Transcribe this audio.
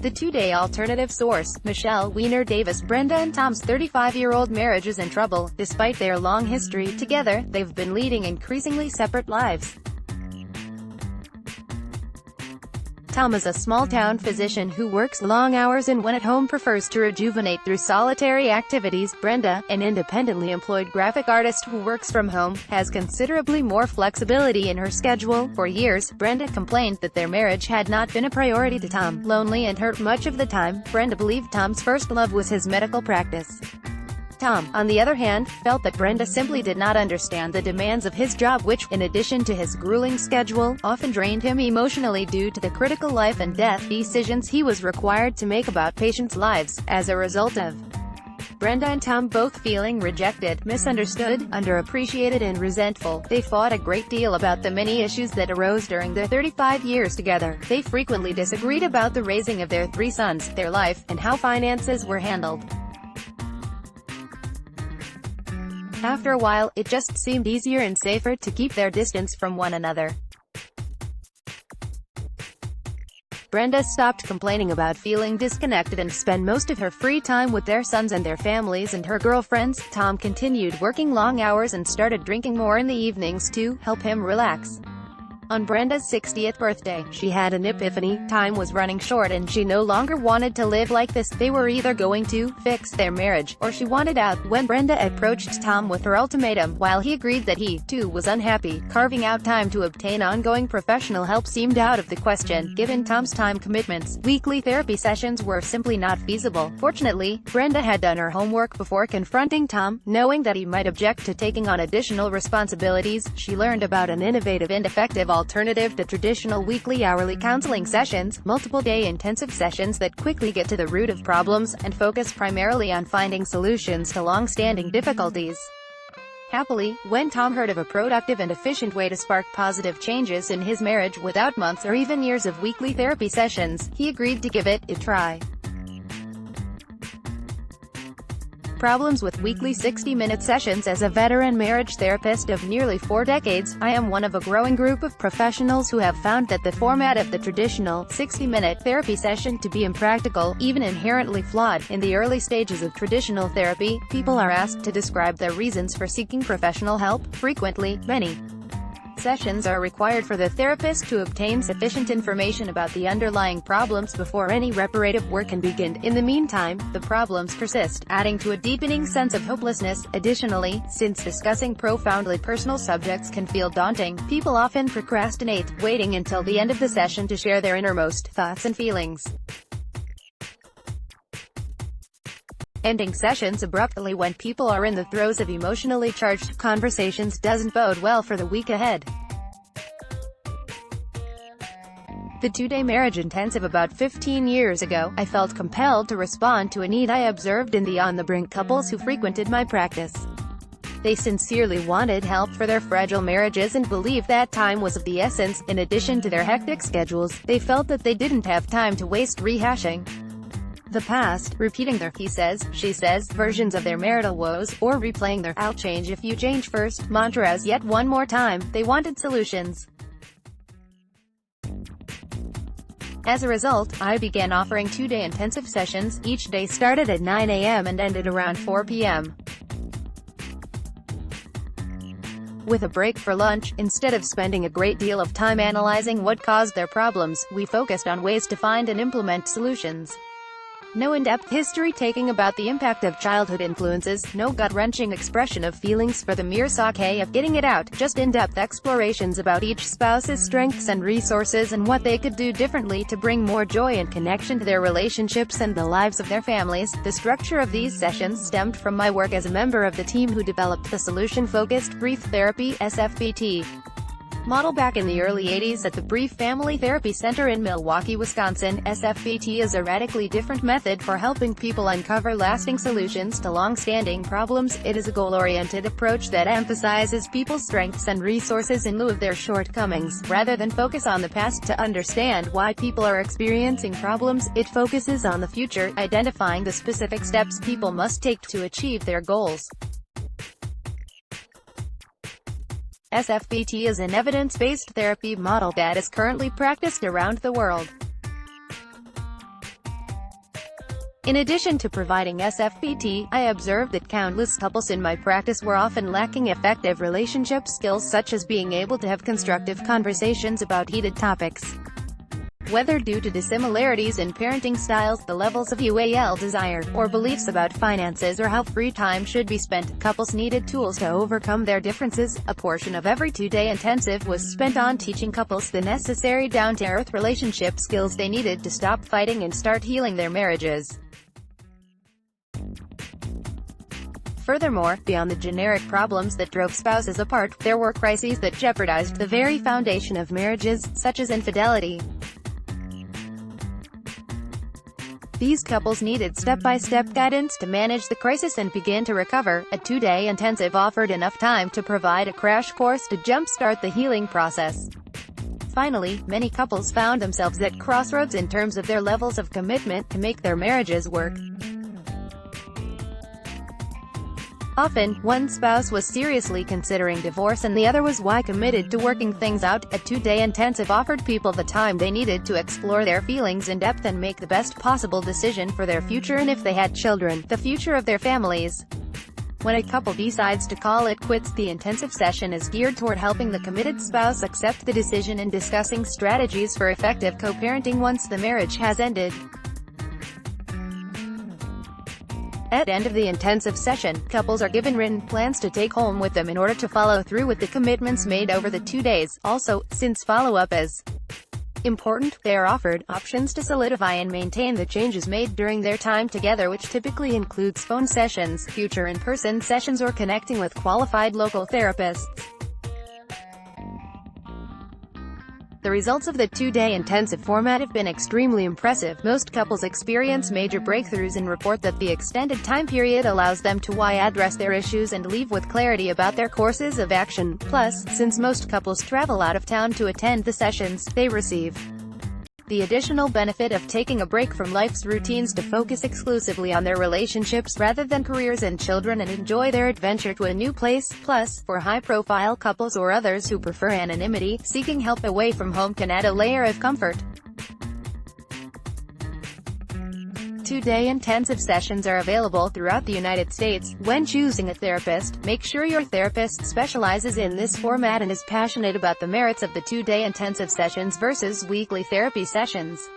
The two-day alternative source. Michele, Weiner-Davis. Brenda and Tom's 35-year-old marriage is in trouble. Despite their long history together, they've been leading increasingly separate lives. Tom is a small-town physician who works long hours and when at home prefers to rejuvenate through solitary activities. Brenda, an independently employed graphic artist who works from home, has considerably more flexibility in her schedule. For years, Brenda complained that their marriage had not been a priority to Tom. Lonely and hurt much of the time, Brenda believed Tom's first love was his medical practice. Tom, on the other hand, felt that Brenda simply did not understand the demands of his job which, in addition to his grueling schedule, often drained him emotionally due to the critical life and death decisions he was required to make about patients' lives. As a result of Brenda and Tom both feeling rejected, misunderstood, underappreciated and resentful, they fought a great deal about the many issues that arose during their 35 years together. They frequently disagreed about the raising of their 3 sons, their life, and how finances were handled. After a while, it just seemed easier and safer to keep their distance from one another. Brenda stopped complaining about feeling disconnected and spent most of her free time with their sons and their families and her girlfriends. Tom continued working long hours and started drinking more in the evenings to help him relax. On Brenda's 60th birthday, she had an epiphany. Time was running short and she no longer wanted to live like this. They were either going to fix their marriage, or she wanted out. When Brenda approached Tom with her ultimatum, while he agreed that he, too, was unhappy, carving out time to obtain ongoing professional help seemed out of the question. Given Tom's time commitments, weekly therapy sessions were simply not feasible. Fortunately, Brenda had done her homework before confronting Tom. Knowing that he might object to taking on additional responsibilities, she learned about an innovative and effective alternative to traditional weekly hourly counseling sessions, multiple-day intensive sessions that quickly get to the root of problems, and focus primarily on finding solutions to long-standing difficulties. Happily, when Tom heard of a productive and efficient way to spark positive changes in his marriage without months or even years of weekly therapy sessions, he agreed to give it a try. Problems with weekly 60-minute sessions. As a veteran marriage therapist of nearly 4 decades, I am one of a growing group of professionals who have found that the format of the traditional 60-minute therapy session to be impractical, even inherently flawed. In the early stages of traditional therapy, people are asked to describe their reasons for seeking professional help. Frequently, many sessions are required for the therapist to obtain sufficient information about the underlying problems before any reparative work can begin. In the meantime, the problems persist, adding to a deepening sense of hopelessness. Additionally, since discussing profoundly personal subjects can feel daunting, people often procrastinate, waiting until the end of the session to share their innermost thoughts and feelings. Ending sessions abruptly when people are in the throes of emotionally charged conversations doesn't bode well for the week ahead. The 2-day marriage intensive about 15 years ago, I felt compelled to respond to a need I observed in the on-the-brink couples who frequented my practice. They sincerely wanted help for their fragile marriages and believed that time was of the essence. In addition to their hectic schedules, they felt that they didn't have time to waste rehashing the past, repeating their he says, she says versions of their marital woes, or replaying their I'll change if you change first mantras yet one more time. They wanted solutions. As a result, I began offering 2-day intensive sessions. Each day started at 9 a.m. and ended around 4 p.m. with a break for lunch. Instead of spending a great deal of time analyzing what caused their problems, we focused on ways to find and implement solutions. No in-depth history-taking about the impact of childhood influences, no gut-wrenching expression of feelings for the mere sake of getting it out, just in-depth explorations about each spouse's strengths and resources and what they could do differently to bring more joy and connection to their relationships and the lives of their families. The structure of these sessions stemmed from my work as a member of the team who developed the Solution-Focused Brief Therapy (SFBT) model back in the early 80s at the Brief Family Therapy Center in Milwaukee, Wisconsin. SFBT is a radically different method for helping people uncover lasting solutions to long-standing problems. It is a goal-oriented approach that emphasizes people's strengths and resources in lieu of their shortcomings. Rather than focus on the past to understand why people are experiencing problems, it focuses on the future, identifying the specific steps people must take to achieve their goals. SFBT is an evidence-based therapy model that is currently practiced around the world. In addition to providing SFPT, I observed that countless couples in my practice were often lacking effective relationship skills such as being able to have constructive conversations about heated topics. Whether due to dissimilarities in parenting styles, the levels of UAL desired, or beliefs about finances or how free time should be spent, couples needed tools to overcome their differences. A portion of every 2-day intensive was spent on teaching couples the necessary down-to-earth relationship skills they needed to stop fighting and start healing their marriages. Furthermore, beyond the generic problems that drove spouses apart, there were crises that jeopardized the very foundation of marriages, such as infidelity. These couples needed step-by-step guidance to manage the crisis and begin to recover. A 2-day intensive offered enough time to provide a crash course to jump-start the healing process. Finally, many couples found themselves at crossroads in terms of their levels of commitment to make their marriages work. Often, one spouse was seriously considering divorce and the other was committed to working things out. A 2-day intensive offered people the time they needed to explore their feelings in depth and make the best possible decision for their future and, if they had children, the future of their families. When a couple decides to call it quits, the intensive session is geared toward helping the committed spouse accept the decision and discussing strategies for effective co-parenting once the marriage has ended. At the end of the intensive session, couples are given written plans to take home with them in order to follow through with the commitments made over the 2 days. Also, since follow-up is important, they are offered options to solidify and maintain the changes made during their time together, which typically includes phone sessions, future in-person sessions, or connecting with qualified local therapists. The results of the 2-day intensive format have been extremely impressive. Most couples experience major breakthroughs and report that the extended time period allows them to address their issues and leave with clarity about their courses of action. Plus, since most couples travel out of town to attend the sessions, they receive the additional benefit of taking a break from life's routines to focus exclusively on their relationships rather than careers and children and enjoy their adventure to a new place. Plus, for high-profile couples or others who prefer anonymity, seeking help away from home can add a layer of comfort. 2-day intensive sessions are available throughout the United States. When choosing a therapist, make sure your therapist specializes in this format and is passionate about the merits of the 2-day intensive sessions versus weekly therapy sessions.